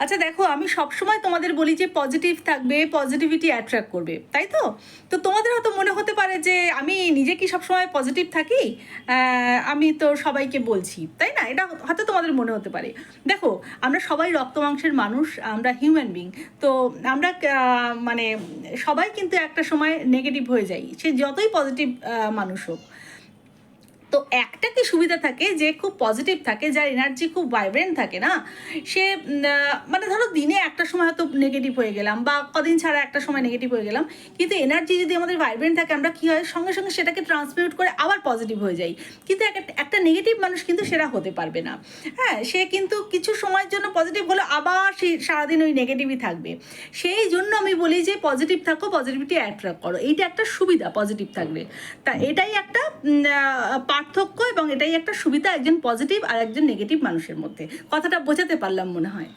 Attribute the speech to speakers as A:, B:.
A: আচ্ছা দেখো, আমি সবসময় তোমাদের বলি যে পজিটিভ থাকবে, পজিটিভিটি অ্যাট্রাক্ট করবে, তাই তো? তো তোমাদের হয়তো মনে হতে পারে যে আমি নিজে কি সবসময় পজিটিভ থাকি? আমি তো সবাইকে বলছি, তাই না? এটা হয়তো তোমাদের মনে হতে পারে। দেখো, আমরা সবাই রক্ত মাংসের মানুষ, আমরা হিউম্যান বিং। তো আমরা মানে সবাই কিন্তু একটা সময় নেগেটিভ হয়ে যাই, সে যতই পজিটিভ মানুষ হোক। তো একটা কি সুবিধা থাকে যে খুব পজিটিভ থাকে, যার এনার্জি খুব ভাইব্রেন্ট থাকে না, সে মানে ধরো দিনে একটা সময় হয়তো নেগেটিভ হয়ে গেলাম বা কদিন ছাড়া একটা সময় নেগেটিভ হয়ে গেলাম, কিন্তু এনার্জি যদি আমাদের ভাইব্রেন্ট থাকে, আমরা কী হয় সঙ্গে সঙ্গে সেটাকে ট্রান্সমিউট করে আবার পজিটিভ হয়ে যাই। কিন্তু একটা নেগেটিভ মানুষ কিন্তু সেটা হতে পারবে না। হ্যাঁ, সে কিন্তু কিছু সময়ের জন্য পজিটিভ হলে আবার সেই সারাদিন ওই নেগেটিভই থাকবে। সেই জন্য আমি বলি যে পজিটিভ থাকো, পজিটিভিটি অ্যাট্রাক্ট করো, এইটা একটা সুবিধা পজিটিভ থাকলে। তা এটাই একটা পার্থক্য এবং এটাই একটা সুবিধা একজন পজিটিভ আর একজন নেগেটিভ মানুষের মধ্যে। কথাটা বোঝাতে পারলাম মনে হয়।